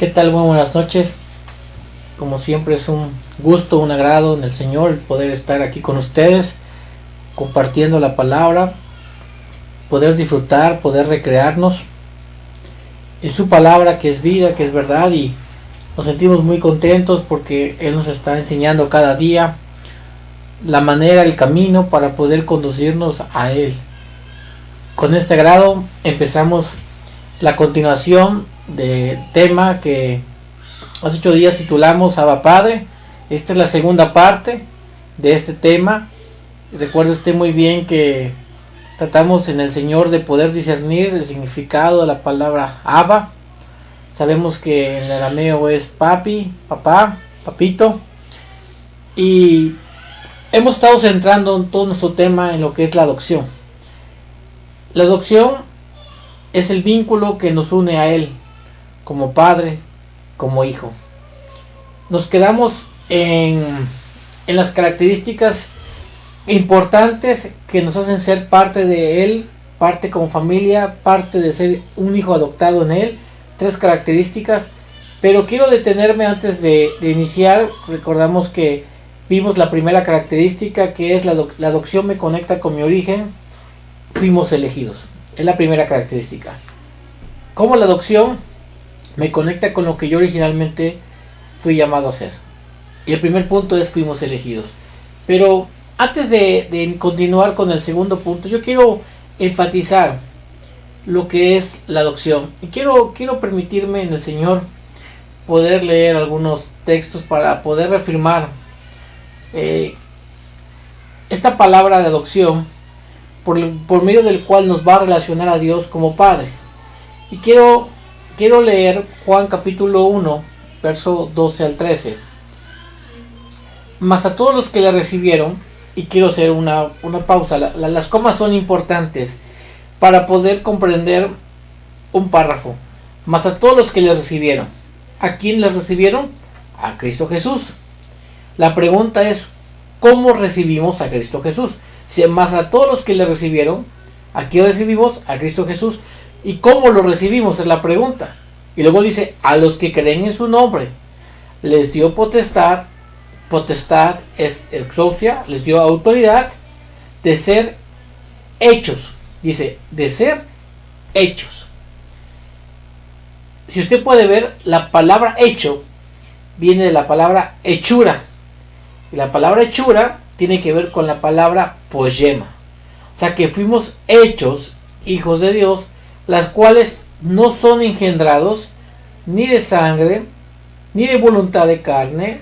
¿Qué tal? Muy buenas noches. Como siempre es un gusto, un agrado en el Señor el poder estar aquí con ustedes, compartiendo la palabra, poder disfrutar, poder recrearnos en su palabra que es vida, que es verdad, y nos sentimos muy contentos porque Él nos está enseñando cada día la manera, el camino para poder conducirnos a Él. Con este agrado empezamos la continuación del tema que hace 8 días titulamos Abba Padre. Esta es la segunda parte de este tema. Recuerde usted muy bien que tratamos en el Señor de poder discernir el significado de la palabra Abba. Sabemos que en el arameo es papi, papá, papito. Y hemos estado centrando en todo nuestro tema en lo que es la adopción. La adopción es el vínculo que nos une a Él como padre, como hijo. Nos quedamos en las características importantes que nos hacen ser parte de Él, parte como familia, parte de ser un hijo adoptado en Él. 3 características, pero quiero detenerme antes de iniciar. Recordamos que vimos la primera característica, que es la adopción me conecta con mi origen. Fuimos elegidos, es la primera característica. Como la adopción me conecta con lo que yo originalmente fui llamado a ser. Y el primer punto es fuimos elegidos. Pero antes de continuar con el segundo punto, yo quiero enfatizar lo que es la adopción. Y quiero permitirme en el Señor poder leer algunos textos para poder reafirmar esta palabra de adopción, por medio del cual nos va a relacionar a Dios como Padre. Y quiero leer Juan capítulo 1, verso 12 al 13. Mas a todos los que le recibieron, y quiero hacer una pausa, las comas son importantes para poder comprender un párrafo. Mas a todos los que le recibieron. ¿A quién le recibieron? A Cristo Jesús. La pregunta es, ¿cómo recibimos a Cristo Jesús? Si más a todos los que le recibieron, ¿a quién recibimos? A Cristo Jesús. ¿Y cómo lo recibimos? Es la pregunta. Y luego dice, a los que creen en su nombre, les dio potestad es exousia, les dio autoridad de ser hechos. Dice, de ser hechos. Si usted puede ver, la palabra hecho viene de la palabra hechura. Y la palabra hechura tiene que ver con la palabra poema. O sea que fuimos hechos hijos de Dios, las cuales no son engendrados ni de sangre, ni de voluntad de carne,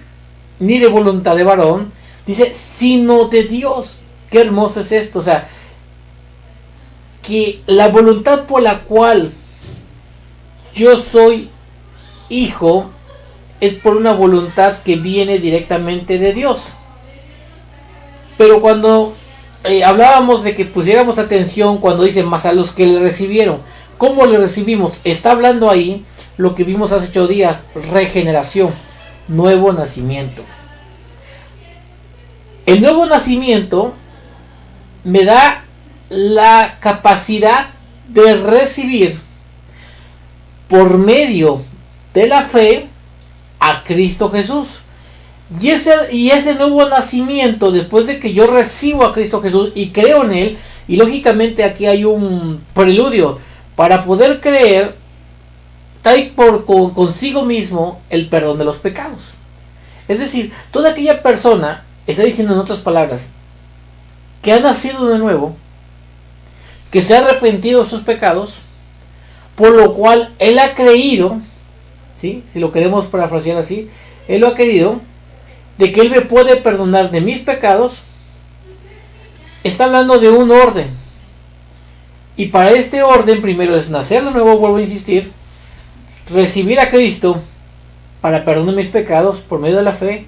ni de voluntad de varón, dice, sino de Dios. Qué hermoso es esto. O sea, que la voluntad por la cual yo soy hijo es por una voluntad que viene directamente de Dios. Pero cuando hablábamos de que pusiéramos atención cuando dice más a los que le recibieron, ¿cómo le recibimos? Está hablando ahí lo que vimos hace 8 días, regeneración, nuevo nacimiento. El nuevo nacimiento me da la capacidad de recibir por medio de la fe a Cristo Jesús. Y ese nuevo nacimiento, después de que yo recibo a Cristo Jesús y creo en Él, y lógicamente aquí hay un preludio, para poder creer, trae consigo mismo el perdón de los pecados. Es decir, toda aquella persona, está diciendo en otras palabras, que ha nacido de nuevo, que se ha arrepentido de sus pecados, por lo cual él ha creído, ¿sí? Si lo queremos parafrasear así, él lo ha querido, de que él me puede perdonar de mis pecados. Está hablando de un orden, y para este orden primero es nacer de nuevo, vuelvo a insistir, recibir a Cristo para perdón de mis pecados por medio de la fe,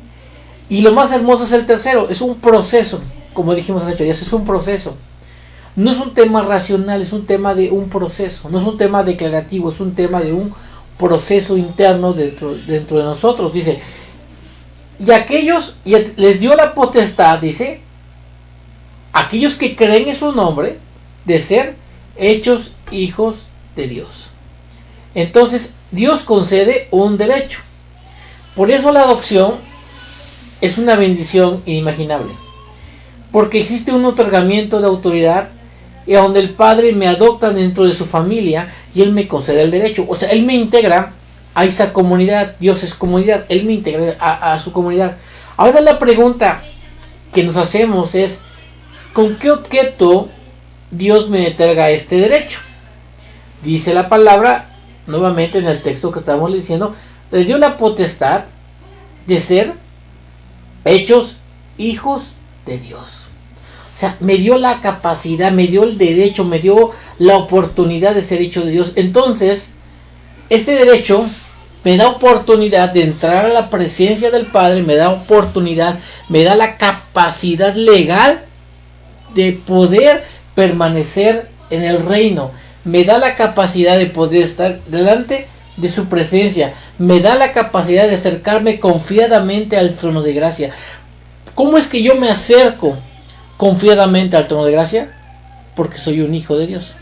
y lo más hermoso es el tercero, es un proceso, como dijimos hace 8 días, es un proceso. No es un tema racional, es un tema de un proceso, no es un tema declarativo, es un tema de un proceso interno dentro de nosotros. Dice, y aquellos, y les dio la potestad, dice, aquellos que creen en su nombre, de ser hechos hijos de Dios. Entonces, Dios concede un derecho. Por eso la adopción es una bendición inimaginable. Porque existe un otorgamiento de autoridad y a donde el Padre me adopta dentro de su familia y Él me concede el derecho. O sea, Él me integra a esa comunidad. Dios es comunidad. Él me integra a su comunidad. Ahora la pregunta que nos hacemos es, ¿con qué objeto Dios me otorga este derecho? Dice la palabra, nuevamente en el texto que estamos diciendo, le dio la potestad de ser hechos hijos de Dios. O sea, me dio la capacidad, me dio el derecho, me dio la oportunidad de ser hijo de Dios. Entonces, este derecho me da oportunidad de entrar a la presencia del Padre, me da oportunidad, me da la capacidad legal de poder permanecer en el reino, me da la capacidad de poder estar delante de su presencia, me da la capacidad de acercarme confiadamente al trono de gracia. ¿Cómo es que yo me acerco confiadamente al trono de gracia? Porque soy un hijo de Dios.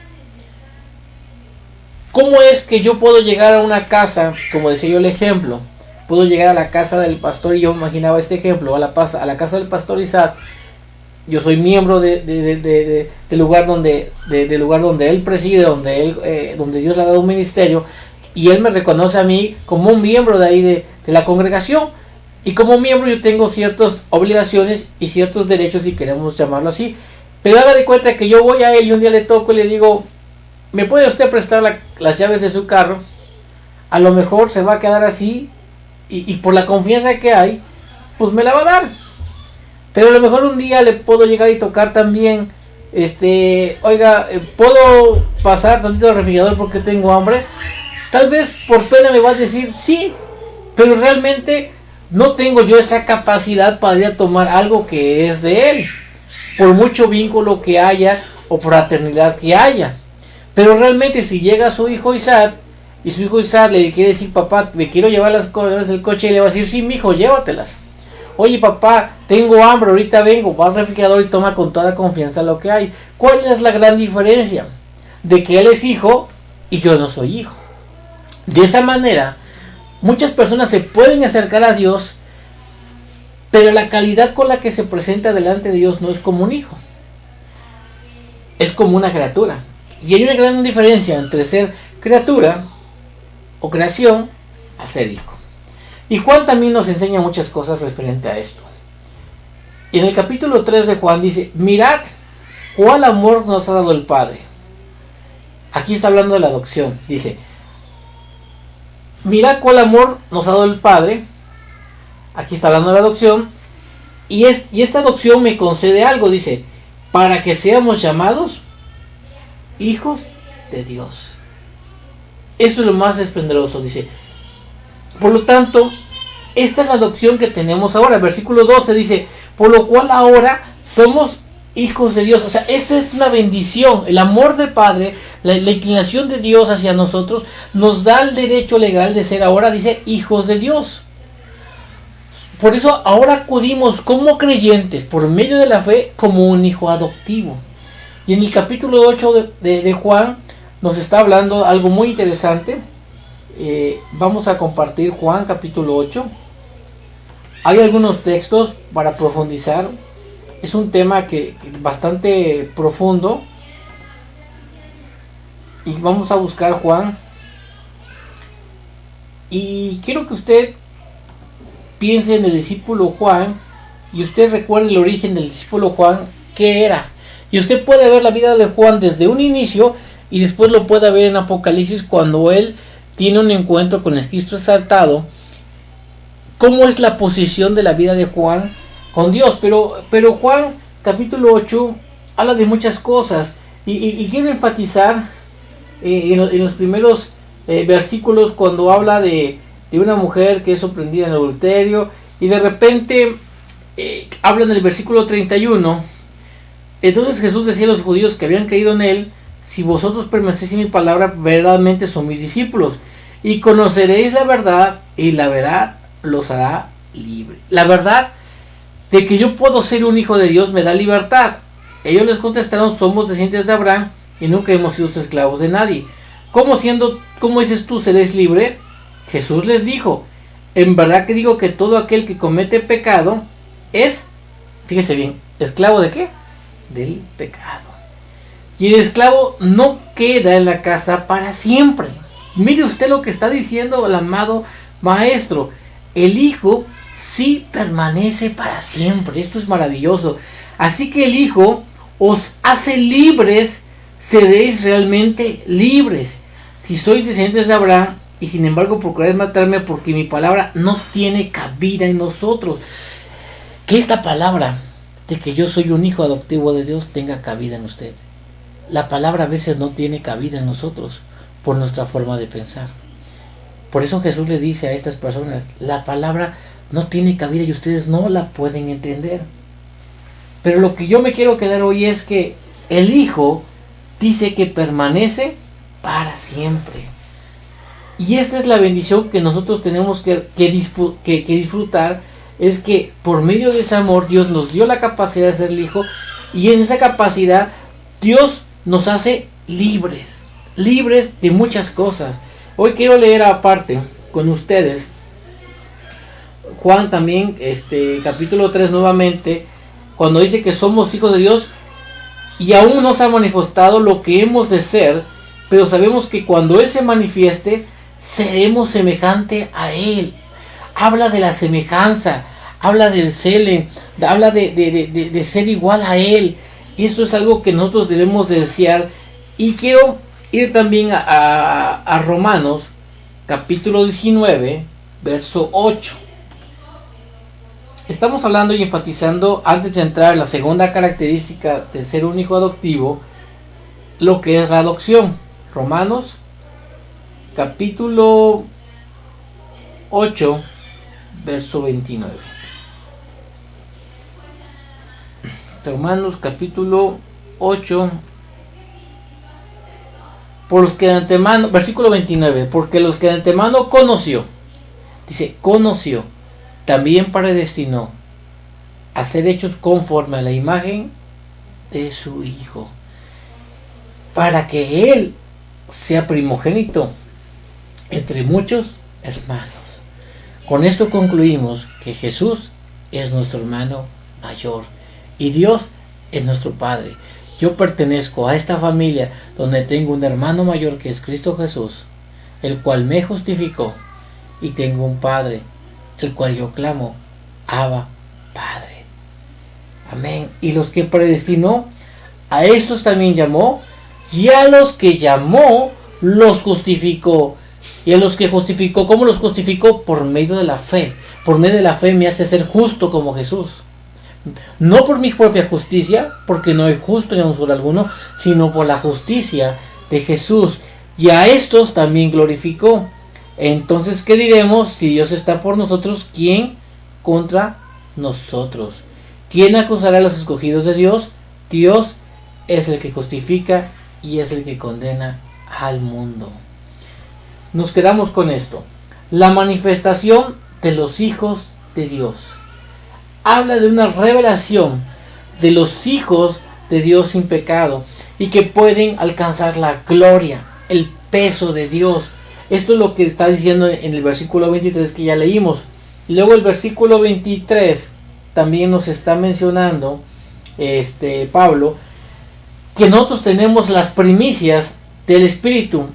¿Cómo es que yo puedo llegar a una casa, como decía yo el ejemplo? Puedo llegar a la casa del pastor, y yo imaginaba este ejemplo, a la casa del pastor Isaac. Yo soy miembro del lugar donde él preside, donde Dios le ha dado un ministerio, y él me reconoce a mí como un miembro de ahí de la congregación. Y como miembro yo tengo ciertas obligaciones y ciertos derechos, si queremos llamarlo así. Pero haga de cuenta que yo voy a él y un día le toco y le digo, ¿me puede usted prestar las llaves de su carro? A lo mejor se va a quedar así y por la confianza que hay, pues me la va a dar. Pero a lo mejor un día le puedo llegar y tocar también, oiga, ¿puedo pasar tantito al refrigerador porque tengo hambre? Tal vez por pena me va a decir sí, pero realmente no tengo yo esa capacidad para ir a tomar algo que es de él, por mucho vínculo que haya o fraternidad que haya. Pero realmente si llega su hijo Isaac y su hijo Isaac le quiere decir, papá, me quiero llevar las cosas del coche, y le va a decir, sí, mijo, llévatelas. Oye, papá, tengo hambre, ahorita vengo, va al refrigerador y toma con toda confianza lo que hay. ¿Cuál es la gran diferencia? De que él es hijo y yo no soy hijo. De esa manera, muchas personas se pueden acercar a Dios, pero la calidad con la que se presenta delante de Dios no es como un hijo. Es como una criatura. Y hay una gran diferencia entre ser criatura o creación a ser hijo. Y Juan también nos enseña muchas cosas referente a esto. Y en el capítulo 3 de Juan dice, mirad cuál amor nos ha dado el Padre. Aquí está hablando de la adopción. Dice, mirad cuál amor nos ha dado el Padre. Aquí está hablando de la adopción. Y esta adopción me concede algo, dice, para que seamos llamados hijos de Dios. Esto es lo más esplendoroso, dice. Por lo tanto, esta es la adopción que tenemos ahora. Versículo 12 dice, por lo cual ahora somos hijos de Dios. O sea, esta es una bendición. El amor del Padre, la inclinación de Dios hacia nosotros, nos da el derecho legal de ser ahora, dice, hijos de Dios. Por eso ahora acudimos como creyentes, por medio de la fe, como un hijo adoptivo. Y en el capítulo 8 de Juan nos está hablando algo muy interesante. Vamos a compartir Juan capítulo 8. Hay algunos textos para profundizar. Es un tema que bastante profundo. Y vamos a buscar Juan. Y quiero que usted piense en el discípulo Juan. Y usted recuerde el origen del discípulo Juan. ¿Qué era? Y usted puede ver la vida de Juan desde un inicio. Y después lo puede ver en Apocalipsis cuando él tiene un encuentro con el Cristo exaltado. ¿Cómo es la posición de la vida de Juan con Dios? Pero Juan capítulo 8 habla de muchas cosas. Y quiero enfatizar en los primeros versículos cuando habla de una mujer que es sorprendida en el adulterio. Y de repente habla en el versículo 31. Entonces Jesús decía a los judíos que habían creído en él, si vosotros permanecéis en mi palabra, verdaderamente son mis discípulos, y conoceréis la verdad, y la verdad los hará libres. La verdad de que yo puedo ser un hijo de Dios me da libertad. Ellos les contestaron, somos descendientes de Abraham, y nunca hemos sido esclavos de nadie. ¿Cómo dices tú, seréis libre? Jesús les dijo, en verdad que digo que todo aquel que comete pecado es, fíjese bien, ¿esclavo de qué? Del pecado. Y el esclavo no queda en la casa para siempre. Mire usted lo que está diciendo el amado maestro. El Hijo sí permanece para siempre. Esto es maravilloso. Así que el Hijo os hace libres, seréis realmente libres. Si sois descendientes de Abraham y sin embargo procuráis matarme porque mi palabra no tiene cabida en nosotros. Que esta palabra de que yo soy un hijo adoptivo de Dios tenga cabida en usted. La palabra a veces no tiene cabida en nosotros por nuestra forma de pensar. Por eso Jesús le dice a estas personas, la palabra no tiene cabida y ustedes no la pueden entender. Pero lo que yo me quiero quedar hoy es que el Hijo dice que permanece para siempre. Y esta es la bendición que nosotros tenemos que disfrutar, es que por medio de ese amor Dios nos dio la capacidad de ser el Hijo, y en esa capacidad Dios nos hace libres de muchas cosas. Hoy quiero leer aparte con ustedes Juan también, capítulo 3 nuevamente, cuando dice que somos hijos de Dios y aún no se ha manifestado lo que hemos de ser, pero sabemos que cuando Él se manifieste, seremos semejante a Él. Habla de la semejanza, habla del ser, habla de ser igual a Él. Y esto es algo que nosotros debemos de desear. Y quiero ir también a Romanos, capítulo 19, verso 8. Estamos hablando y enfatizando, antes de entrar en la segunda característica del ser un hijo adoptivo, lo que es la adopción. Romanos, capítulo 8, verso 29. Romanos, capítulo 8, por los que de antemano, versículo 29, porque los que de antemano conoció, dice, conoció, también predestinó a ser hechos conforme a la imagen de su Hijo, para que Él sea primogénito entre muchos hermanos. Con esto concluimos que Jesús es nuestro hermano mayor y Dios es nuestro Padre. Yo pertenezco a esta familia donde tengo un hermano mayor que es Cristo Jesús, el cual me justificó, y tengo un Padre, el cual yo clamo, Abba, Padre. Amén. Y los que predestinó, a estos también llamó, y a los que llamó, los justificó. Y a los que justificó, ¿cómo los justificó? Por medio de la fe. Por medio de la fe me hace ser justo como Jesús. No por mi propia justicia, porque no es justo ni aun solo alguno, sino por la justicia de Jesús. Y a estos también glorificó. Entonces, ¿qué diremos? Si Dios está por nosotros, ¿quién contra nosotros? ¿Quién acusará a los escogidos de Dios? Dios es el que justifica y es el que condena al mundo. Nos quedamos con esto. La manifestación de los hijos de Dios habla de una revelación de los hijos de Dios sin pecado y que pueden alcanzar la gloria, el peso de Dios. Esto es lo que está diciendo en el versículo 23 que ya leímos. Y luego el versículo 23 también nos está mencionando Pablo, que nosotros tenemos las primicias del Espíritu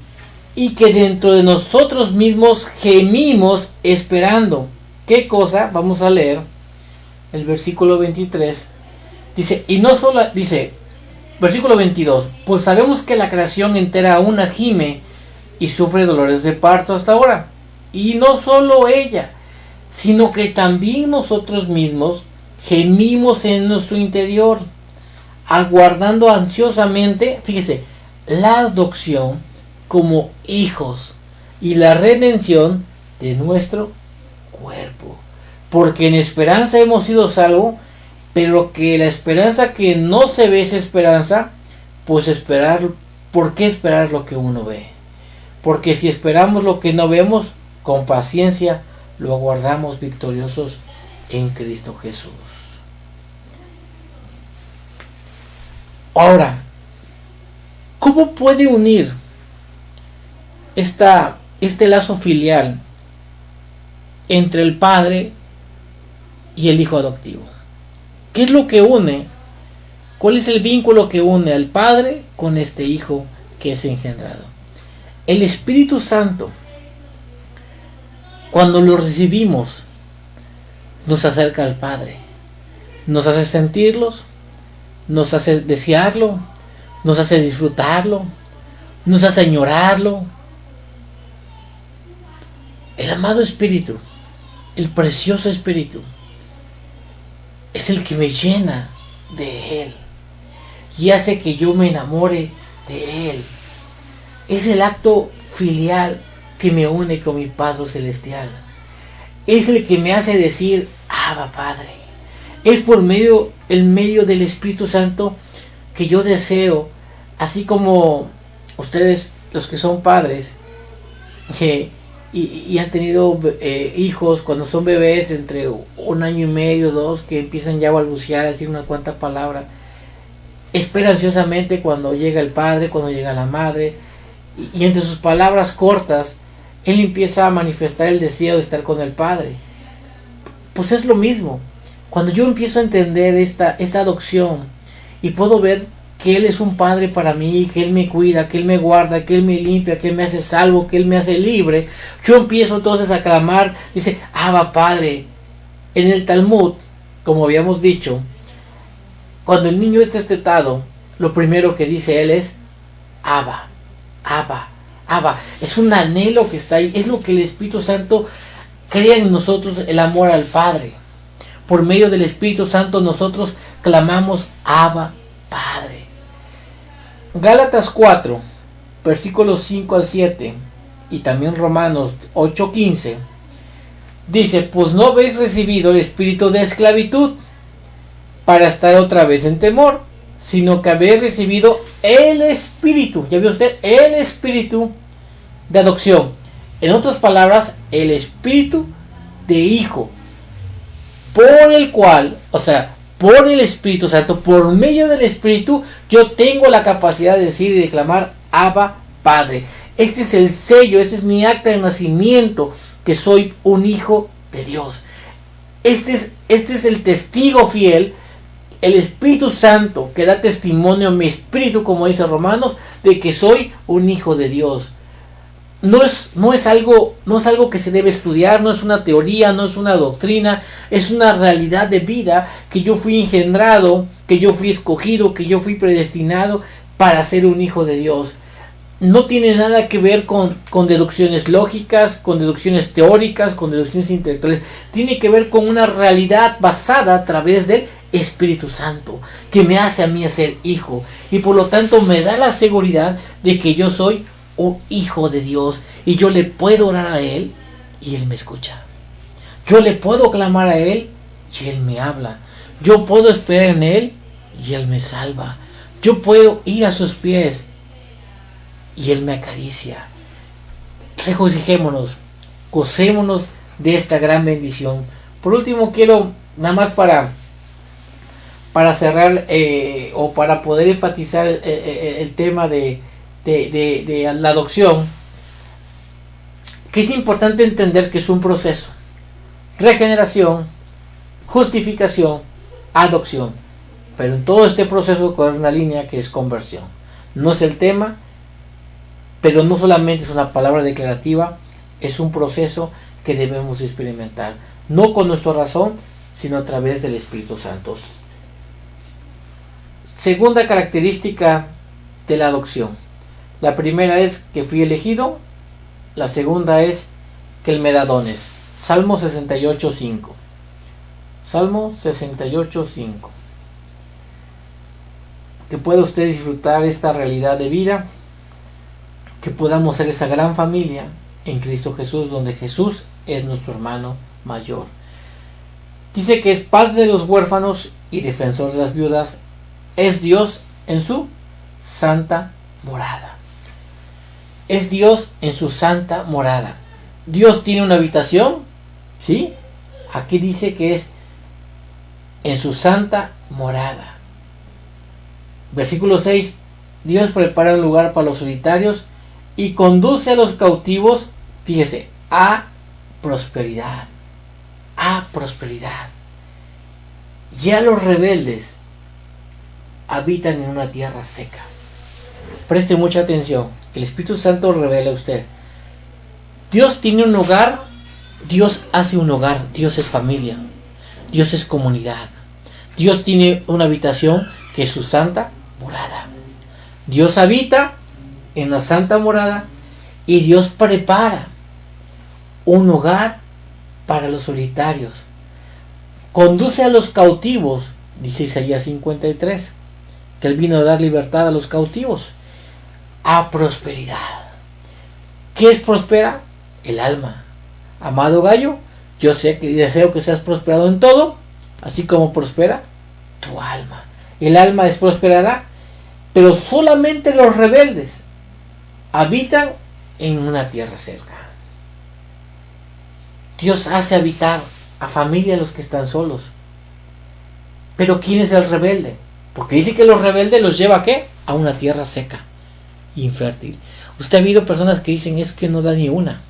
y que dentro de nosotros mismos gemimos esperando. ¿Qué cosa? Vamos a leer el versículo 23. Dice, y no solo, dice, versículo 22, pues sabemos que la creación entera aún gime y sufre dolores de parto hasta ahora. Y no solo ella, sino que también nosotros mismos gemimos en nuestro interior, aguardando ansiosamente, fíjese, la adopción como hijos y la redención de nuestro cuerpo. Porque en esperanza hemos sido salvos, pero que la esperanza que no se ve es esperanza, pues esperar, ¿por qué esperar lo que uno ve? Porque si esperamos lo que no vemos, con paciencia lo aguardamos victoriosos en Cristo Jesús. Ahora, ¿cómo puede unir este lazo filial entre el padre y el hijo adoptivo. ¿Qué es lo que une? ¿Cuál es el vínculo que une al padre con este hijo que es engendrado? El Espíritu Santo, cuando lo recibimos, nos acerca al Padre, nos hace sentirlos, nos hace desearlo, nos hace disfrutarlo, nos hace añorarlo. El amado Espíritu, el precioso Espíritu, es el que me llena de Él y hace que yo me enamore de Él. Es el acto filial que me une con mi Padre Celestial. Es el que me hace decir, Abba Padre. Es por medio del Espíritu Santo que yo deseo, así como ustedes, los que son padres, y han tenido hijos cuando son bebés entre 1 año y medio, 2, que empiezan ya a balbucear, a decir una cuanta palabra, espera ansiosamente cuando llega el padre, cuando llega la madre, y entre sus palabras cortas, él empieza a manifestar el deseo de estar con el padre. Pues es lo mismo. Cuando yo empiezo a entender esta adopción y puedo ver que Él es un padre para mí, que Él me cuida, que Él me guarda, que Él me limpia, que Él me hace salvo, que Él me hace libre, yo empiezo entonces a clamar, dice, Abba Padre. En el Talmud, como habíamos dicho, cuando el niño está estetado, lo primero que dice él es Abba, Abba, Abba. Es un anhelo que está ahí, es lo que el Espíritu Santo crea en nosotros, el amor al Padre. Por medio del Espíritu Santo nosotros clamamos Abba Padre. Gálatas 4, versículos 5 al 7 y también Romanos 8:15 dice, pues no habéis recibido el espíritu de esclavitud para estar otra vez en temor, sino que habéis recibido el espíritu, ya vio usted, el espíritu de adopción. En otras palabras, el espíritu de hijo, por el cual, o sea, por el Espíritu Santo, por medio del Espíritu, yo tengo la capacidad de decir y declamar Abba Padre. Este es el sello, este es mi acta de nacimiento, que soy un hijo de Dios. Este es el testigo fiel, el Espíritu Santo, que da testimonio a mi espíritu, como dice Romanos, de que soy un hijo de Dios. No es algo que se debe estudiar, no es una teoría, no es una doctrina, es una realidad de vida que yo fui engendrado, que yo fui escogido, que yo fui predestinado para ser un hijo de Dios. No tiene nada que ver con deducciones lógicas, con deducciones teóricas, con deducciones intelectuales. Tiene que ver con una realidad basada a través del Espíritu Santo, que me hace a mí ser hijo. Y por lo tanto me da la seguridad de que yo soy un hijo de Dios. Y yo le puedo orar a Él y Él me escucha. Yo le puedo clamar a Él y Él me habla. Yo puedo esperar en Él y Él me salva. Yo puedo ir a sus pies y Él me acaricia. Regocijémonos, gocémonos de esta gran bendición. Por último, quiero nada más para cerrar o para poder enfatizar el tema de la adopción, que es importante entender que es un proceso: regeneración, justificación, adopción. Pero en todo este proceso corre una línea que es conversión. No es el tema, pero no solamente es una palabra declarativa, es un proceso que debemos experimentar, no con nuestra razón, sino a través del Espíritu Santo. Segunda característica de la adopción. La primera es que fui elegido. La segunda es que Él me da dones. Salmo 68:5. Salmo 68:5. Que pueda usted disfrutar esta realidad de vida, que podamos ser esa gran familia en Cristo Jesús, donde Jesús es nuestro hermano mayor. Dice que es padre de los huérfanos y defensor de las viudas. Es Dios en su santa morada. Es Dios en su santa morada. Dios tiene una habitación, ¿sí? Aquí dice que es en su santa morada. Versículo 6. Dios prepara un lugar para los solitarios y conduce a los cautivos, fíjese, a prosperidad. A prosperidad. Ya los rebeldes habitan en una tierra seca. Preste mucha atención. El Espíritu Santo revela a usted. Dios tiene un hogar. Dios hace un hogar. Dios es familia. Dios es comunidad. Dios tiene una habitación que es su santa morada. Dios habita en la santa morada y Dios prepara un hogar para los solitarios. Conduce a los cautivos, dice Isaías 53, que Él vino a dar libertad a los cautivos, a prosperidad. ¿Qué es próspera? El alma. Amado gallo, yo sé que deseo que seas prosperado en todo, así como prospera tu alma. El alma es prosperada, pero solamente los rebeldes habitan en una tierra cerca. Dios hace habitar a familia a los que están solos. Pero ¿quién es el rebelde? Porque dice que los rebeldes los lleva ¿a qué? A una tierra seca, infértil. Usted ha habido personas que dicen es que no da ni una.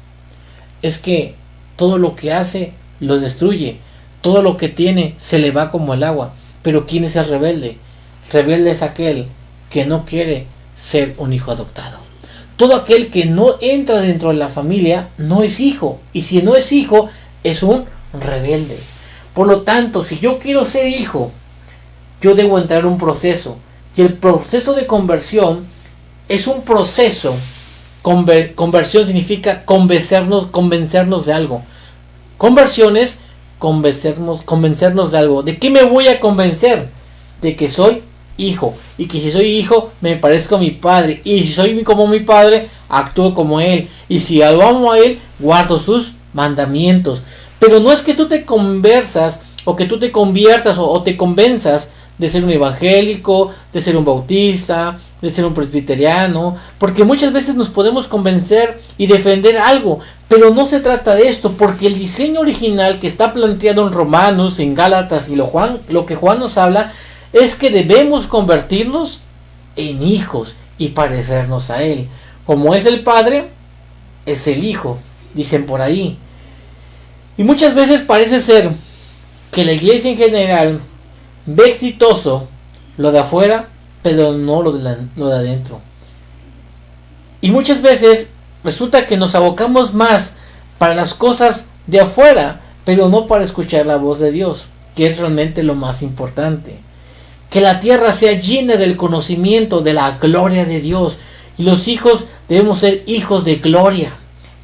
Es que todo lo que hace lo destruye. Todo lo que tiene se le va como el agua. Pero ¿quién es el rebelde? El rebelde es aquel que no quiere ser un hijo adoptado. Todo aquel que no entra dentro de la familia no es hijo. Y si no es hijo, es un rebelde. Por lo tanto, si yo quiero ser hijo, yo debo entrar en un proceso. Y el proceso de conversión es un proceso. Conversión significa convencernos de algo. Conversión es convencernos de algo. ¿De qué me voy a convencer? De que soy hijo. Y que si soy hijo, me parezco a mi padre. Y si soy como mi padre, actúo como él. Y si lo amo a él, guardo sus mandamientos. Pero no es que tú te conviertas o te convenzas de ser un evangélico, de ser un bautista, de ser un presbiteriano, porque muchas veces nos podemos convencer y defender algo, pero no se trata de esto, porque el diseño original que está planteado en Romanos, en Gálatas y lo que Juan nos habla, es que debemos convertirnos en hijos y parecernos a Él. Como es el Padre, es el Hijo, dicen por ahí. Y muchas veces parece ser que la iglesia en general ve exitoso lo de afuera, pero no lo de adentro. Y muchas veces resulta que nos abocamos más para las cosas de afuera, pero no para escuchar la voz de Dios, que es realmente lo más importante. Que la tierra sea llena del conocimiento de la gloria de Dios. Y los hijos debemos ser hijos de gloria.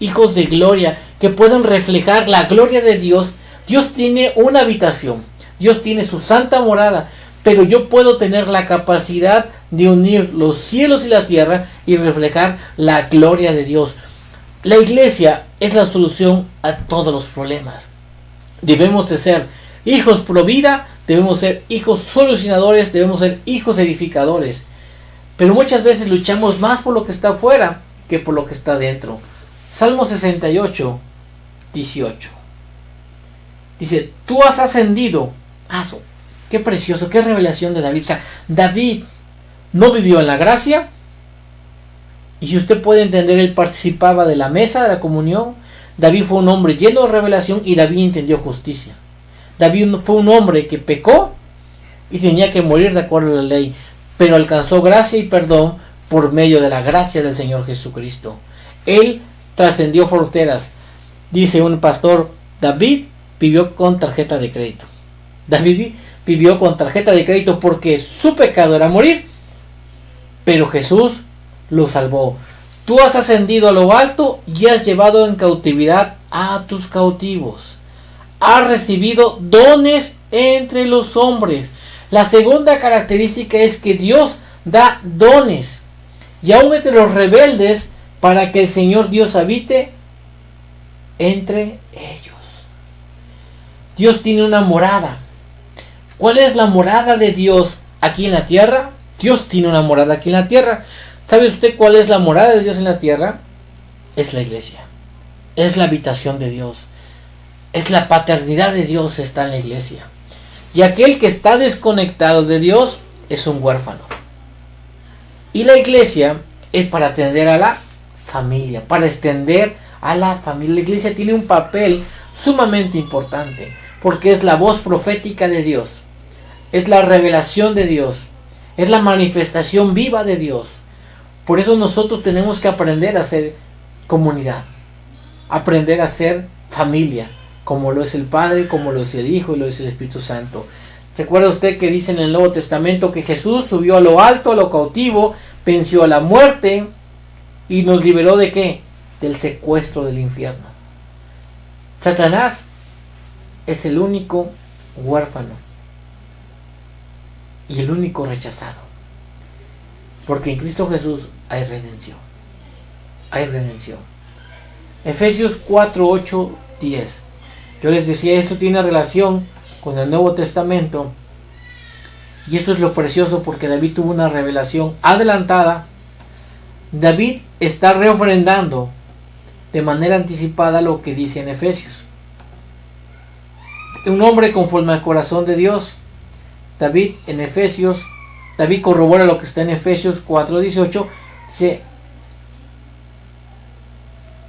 Hijos de gloria que puedan reflejar la gloria de Dios. Dios tiene una habitación. Dios tiene su santa morada. Pero yo puedo tener la capacidad de unir los cielos y la tierra y reflejar la gloria de Dios. La iglesia es la solución a todos los problemas. Debemos de ser hijos pro vida, debemos ser hijos solucionadores, debemos ser hijos edificadores. Pero muchas veces luchamos más por lo que está afuera que por lo que está dentro. Salmo 68, 18. Dice, tú has ascendido. Qué precioso, qué revelación de David. O sea, David no vivió en la gracia. Y si usted puede entender, él participaba de la mesa de la comunión. David fue un hombre lleno de revelación y David entendió justicia. David fue un hombre que pecó y tenía que morir de acuerdo a la ley, pero alcanzó gracia y perdón por medio de la gracia del Señor Jesucristo. Él trascendió fronteras. Dice un pastor, David vivió con tarjeta de crédito. David vivió con tarjeta de crédito porque su pecado era morir, pero Jesús lo salvó. Tú has ascendido a lo alto y has llevado en cautividad a tus cautivos. Has recibido dones entre los hombres. La segunda característica es que Dios da dones, y aún entre los rebeldes, para que el Señor Dios habite entre ellos. Dios tiene una morada. ¿Cuál es la morada de Dios aquí en la tierra? Dios tiene una morada aquí en la tierra. ¿Sabe usted cuál es la morada de Dios en la tierra? Es la iglesia. Es la habitación de Dios. Es la paternidad de Dios, está en la iglesia. Y aquel que está desconectado de Dios es un huérfano. Y la iglesia es para atender a la familia, para extender a la familia. La iglesia tiene un papel sumamente importante, porque es la voz profética de Dios, es la revelación de Dios, es la manifestación viva de Dios. Por eso nosotros tenemos que aprender a ser comunidad, aprender a ser familia, como lo es el Padre, como lo es el Hijo y lo es el Espíritu Santo. Recuerda usted que dice en el Nuevo Testamento que Jesús subió a lo alto, a lo cautivo, venció a la muerte y nos liberó ¿de qué? Del secuestro del infierno. Satanás es el único huérfano y el único rechazado, porque en Cristo Jesús hay redención. Hay redención. Efesios 4, 8, 10. Yo les decía, esto tiene relación con el Nuevo Testamento, y esto es lo precioso, porque David tuvo una revelación adelantada. David está reofrendando de manera anticipada lo que dice en Efesios. Un hombre conforme al corazón de Dios. David en Efesios, David corrobora lo que está en Efesios 4:18. Dice,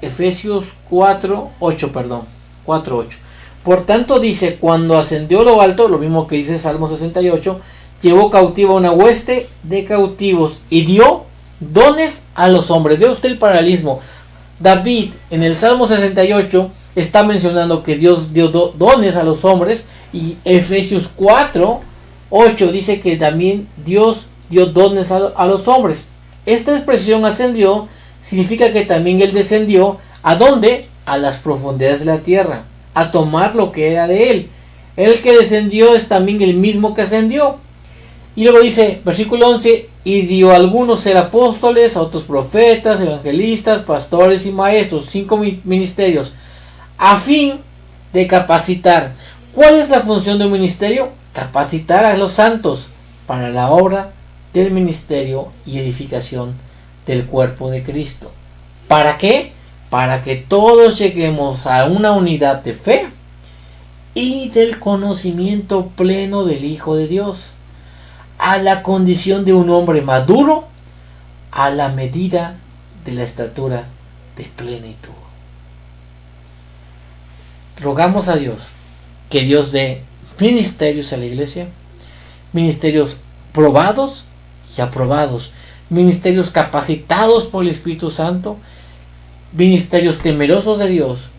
Efesios 4:8. Por tanto dice, cuando ascendió a lo alto, lo mismo que dice Salmo 68, llevó cautiva una hueste de cautivos y dio dones a los hombres. Ve usted el paralelismo. David en el Salmo 68 está mencionando que Dios dio dones a los hombres, y Efesios 4:8 dice que también Dios dio dones a los hombres. Esta expresión ascendió significa que también Él descendió. ¿A dónde? A las profundidades de la tierra, a tomar lo que era de Él. El que descendió es también el mismo que ascendió. Y luego dice, versículo 11, y dio a algunos ser apóstoles, a otros profetas, evangelistas, pastores y maestros, 5 ministerios, a fin de capacitar. ¿Cuál es la función de un ministerio? Capacitar a los santos para la obra del ministerio y edificación del cuerpo de Cristo. ¿Para qué? Para que todos lleguemos a una unidad de fe y del conocimiento pleno del Hijo de Dios, a la condición de un hombre maduro, a la medida de la estatura de plenitud. Rogamos a Dios que Dios dé ministerios a la iglesia, ministerios probados y aprobados, ministerios capacitados por el Espíritu Santo, ministerios temerosos de Dios,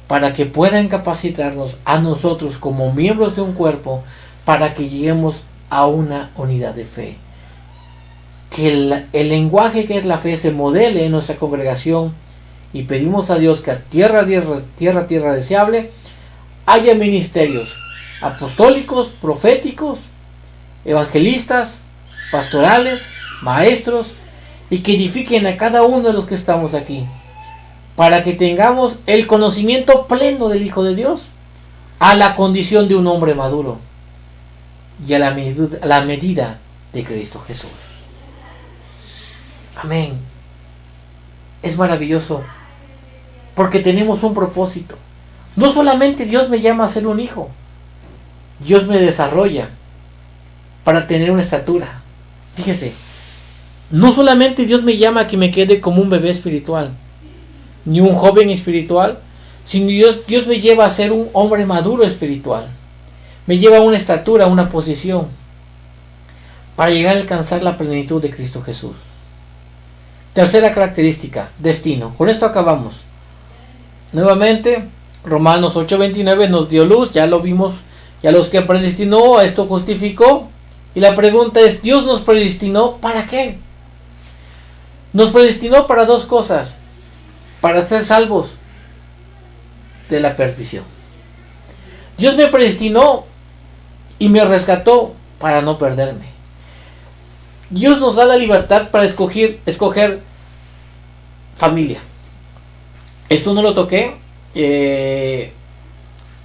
para que puedan capacitarnos a nosotros como miembros de un cuerpo, para que lleguemos a una unidad de fe. Que el lenguaje que es la fe se modele en nuestra congregación, y pedimos a Dios que a tierra deseable haya ministerios apostólicos, proféticos, evangelistas, pastorales, maestros, y que edifiquen a cada uno de los que estamos aquí, para que tengamos el conocimiento pleno del Hijo de Dios, a la condición de un hombre maduro y a la medida de Cristo Jesús. Amén. Es maravilloso, porque tenemos un propósito. No solamente Dios me llama a ser un hijo, Dios me desarrolla para tener una estatura. Fíjese, no solamente Dios me llama a que me quede como un bebé espiritual, ni un joven espiritual, sino Dios me lleva a ser un hombre maduro espiritual. Me lleva a una estatura, a una posición, para llegar a alcanzar la plenitud de Cristo Jesús. Tercera característica, destino. Con esto acabamos. Nuevamente, Romanos 8:29 nos dio luz, ya lo vimos, ya los que predestinó, a esto justificó. Y la pregunta es, ¿Dios nos predestinó para qué? Nos predestinó para dos cosas: para ser salvos de la perdición. Dios me predestinó y me rescató para no perderme. Dios nos da la libertad para escoger familia. Esto no lo toqué.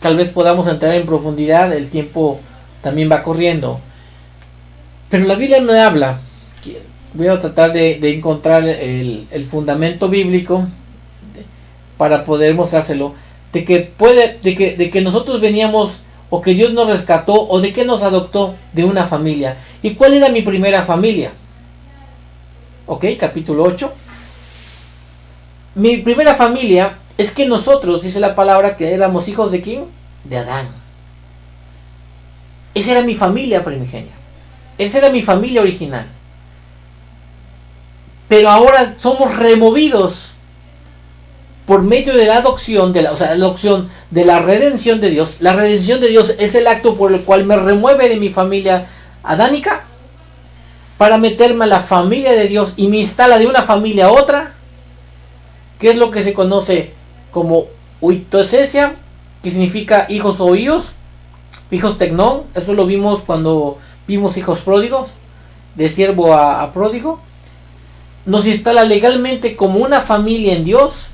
Tal vez podamos entrar en profundidad, el tiempo también va corriendo. Pero la Biblia me habla, voy a tratar de encontrar el fundamento bíblico para poder mostrárselo, de que nosotros veníamos, o que Dios nos rescató, o de que nos adoptó de una familia. ¿Y cuál era mi primera familia? Ok, capítulo 8. Mi primera familia es que nosotros, dice la palabra, que éramos hijos de ¿quién? De Adán. Esa era mi familia primigenia. Esa era mi familia original. Pero ahora somos removidos por medio de la adopción, la adopción de la redención de Dios. La redención de Dios es el acto por el cual me remueve de mi familia adánica para meterme a la familia de Dios y me instala de una familia a otra, que es lo que se conoce como uitoesesia, que significa hijos o hijos tecnón. Eso lo vimos cuando vimos hijos pródigos, de siervo a pródigo. Nos instala legalmente como una familia en Dios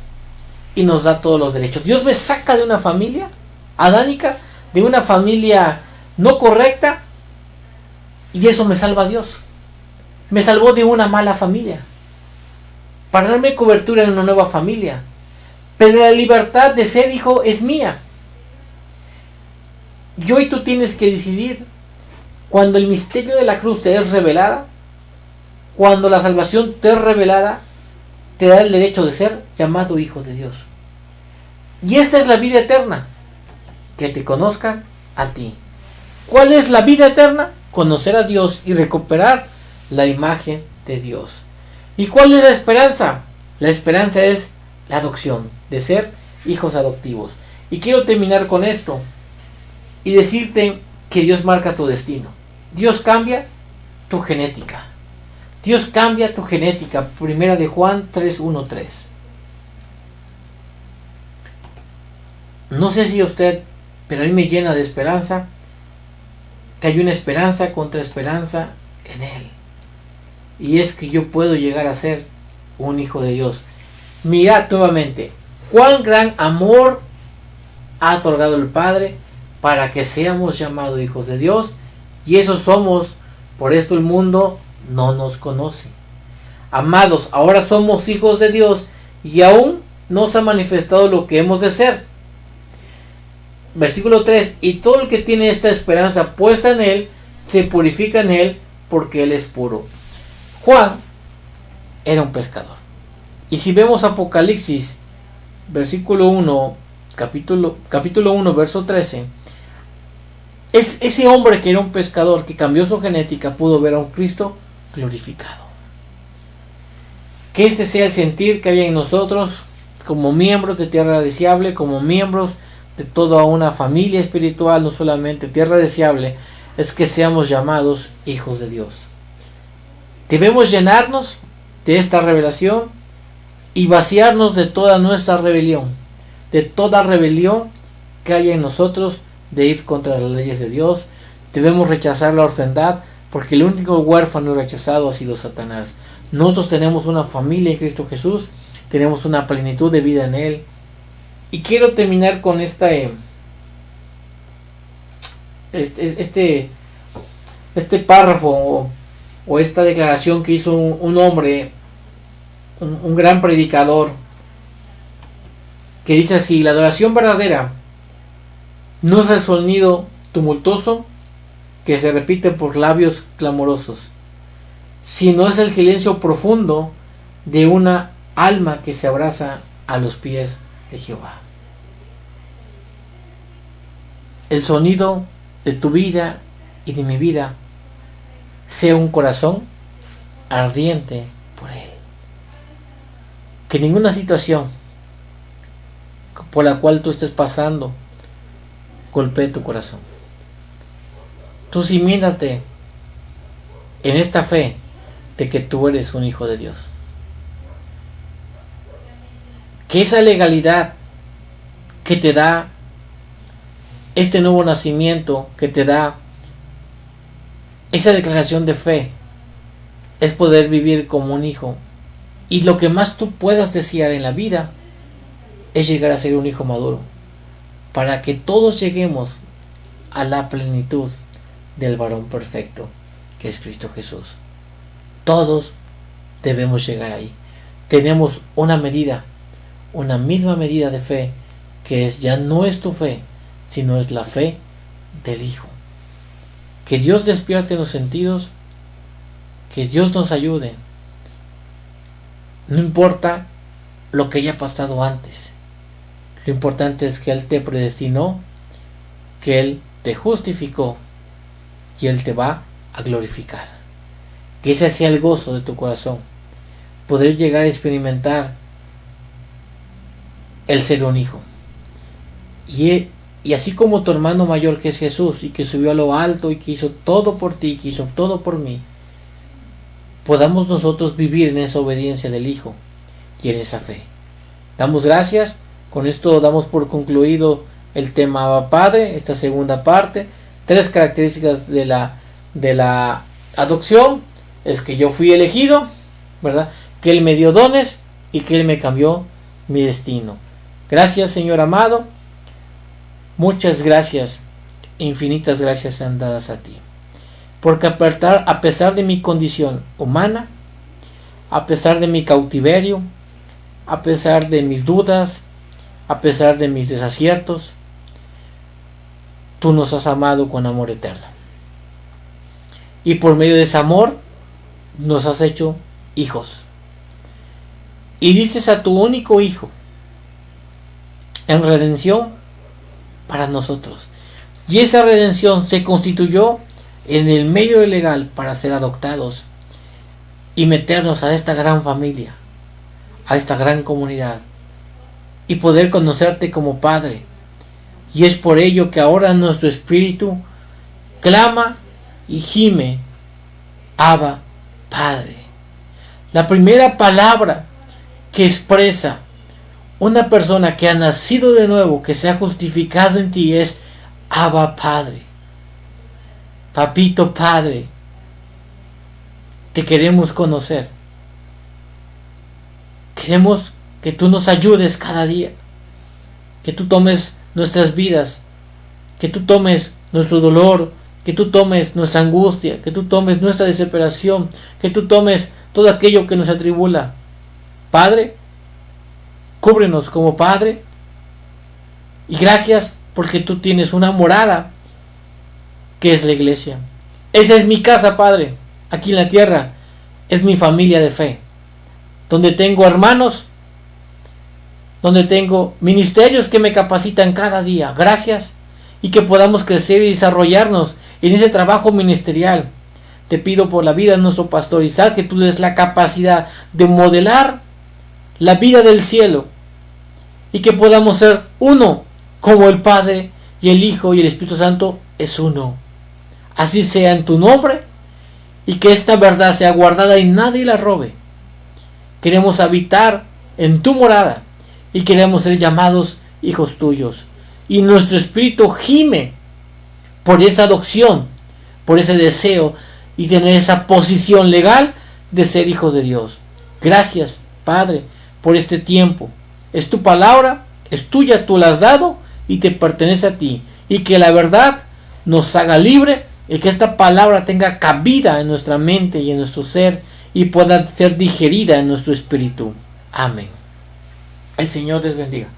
y nos da todos los derechos. Dios me saca de una familia adánica, de una familia no correcta, y eso me salva a Dios. Me salvó de una mala familia para darme cobertura en una nueva familia. Pero la libertad de ser hijo es mía. Yo y tú tienes que decidir. Cuando el misterio de la cruz te es revelada, cuando la salvación te es revelada, te da el derecho de ser llamado hijo de Dios. Y esta es la vida eterna, que te conozcan a ti. ¿Cuál es la vida eterna? Conocer a Dios y recuperar la imagen de Dios. ¿Y cuál es la esperanza? La esperanza es la adopción, de ser hijos adoptivos. Y quiero terminar con esto y decirte que Dios marca tu destino. Dios cambia tu genética. Dios cambia tu genética. Primera de Juan 3:1-3. No sé si usted, pero a mí me llena de esperanza, que hay una esperanza contra esperanza en Él. Y es que yo puedo llegar a ser un hijo de Dios. Mirad nuevamente, cuán gran amor ha otorgado el Padre para que seamos llamados hijos de Dios. Y eso somos, por esto el mundo no nos conoce. Amados, ahora somos hijos de Dios y aún no se ha manifestado lo que hemos de ser. Versículo 3, y todo el que tiene esta esperanza puesta en Él, se purifica en Él porque Él es puro. Juan era un pescador. Y si vemos Apocalipsis, versículo 1, capítulo 1, verso 13, es ese hombre que era un pescador, que cambió su genética, pudo ver a un Cristo glorificado. Que este sea el sentir que hay en nosotros como miembros de Tierra Deseable, como miembros de toda una familia espiritual, no solamente Tierra Deseable, es que seamos llamados hijos de Dios. Debemos llenarnos de esta revelación y vaciarnos de toda nuestra rebelión, de toda rebelión que haya en nosotros de ir contra las leyes de Dios. Debemos rechazar la orfandad, porque el único huérfano rechazado ha sido Satanás. Nosotros tenemos una familia en Cristo Jesús, tenemos una plenitud de vida en Él. Y quiero terminar con este párrafo o esta declaración que hizo un hombre, un gran predicador, que dice así: la adoración verdadera no es el sonido tumultuoso que se repite por labios clamorosos, sino es el silencio profundo de una alma que se abraza a los pies de Jehová. El sonido de tu vida y de mi vida sea un corazón ardiente por Él. Que ninguna situación por la cual tú estés pasando golpee tu corazón. Tú cimiéntate en esta fe de que tú eres un hijo de Dios. Que esa legalidad que te da este nuevo nacimiento, que te da esa declaración de fe, es poder vivir como un hijo. Y lo que más tú puedas desear en la vida es llegar a ser un hijo maduro, para que todos lleguemos a la plenitud del varón perfecto, que es Cristo Jesús. Todos debemos llegar ahí. Tenemos una medida, una misma medida de fe, que es ya no es tu fe, sino es la fe del Hijo. Que Dios despierte los sentidos, que Dios nos ayude. No importa lo que haya pasado antes. Lo importante es que Él te predestinó, que Él te justificó y Él te va a glorificar. Que ese sea el gozo de tu corazón. Poder llegar a experimentar el ser un hijo. Y así como tu hermano mayor, que es Jesús, y que subió a lo alto y que hizo todo por ti, que hizo todo por mí, podamos nosotros vivir en esa obediencia del Hijo y en esa fe. Damos gracias. Con esto damos por concluido el tema Abba Padre, esta segunda parte. 3 características de la adopción: es que yo fui elegido, ¿verdad? Que Él me dio dones y que Él me cambió mi destino. Gracias, Señor amado. Muchas gracias, infinitas gracias sean dadas a ti. Porque a pesar de mi condición humana, a pesar de mi cautiverio, a pesar de mis dudas, a pesar de mis desaciertos, tú nos has amado con amor eterno. Y por medio de ese amor, nos has hecho hijos. Y dices a tu único Hijo en redención para nosotros. Y esa redención se constituyó en el medio legal para ser adoptados y meternos a esta gran familia, a esta gran comunidad, y poder conocerte como Padre. Y es por ello que ahora nuestro espíritu clama y gime: Abba, Padre. La primera palabra que expresa una persona que ha nacido de nuevo, que se ha justificado en ti, es Abba, Padre. Papito Padre, te queremos conocer. Queremos que tú nos ayudes cada día, que tú tomes nuestras vidas, que tú tomes nuestro dolor, que tú tomes nuestra angustia, que tú tomes nuestra desesperación, que tú tomes todo aquello que nos atribula. Padre, cúbrenos como Padre, y gracias porque tú tienes una morada que es la iglesia. Esa es mi casa, Padre, aquí en la tierra. Es mi familia de fe, donde tengo hermanos, donde tengo ministerios que me capacitan cada día. Gracias, y que podamos crecer y desarrollarnos en ese trabajo ministerial. Te pido por la vida de nuestro pastor Isaac, que tú des la capacidad de modelar la vida del cielo, y que podamos ser uno, como el Padre y el Hijo y el Espíritu Santo es uno. Así sea en tu nombre, y que esta verdad sea guardada y nadie la robe. Queremos habitar en tu morada y queremos ser llamados hijos tuyos. Y nuestro espíritu gime por esa adopción, por ese deseo y tener esa posición legal de ser hijos de Dios. Gracias, Padre, por este tiempo. Es tu palabra, es tuya, tú la has dado y te pertenece a ti. Y que la verdad nos haga libre, y que esta palabra tenga cabida en nuestra mente y en nuestro ser y pueda ser digerida en nuestro espíritu. Amén. El Señor les bendiga.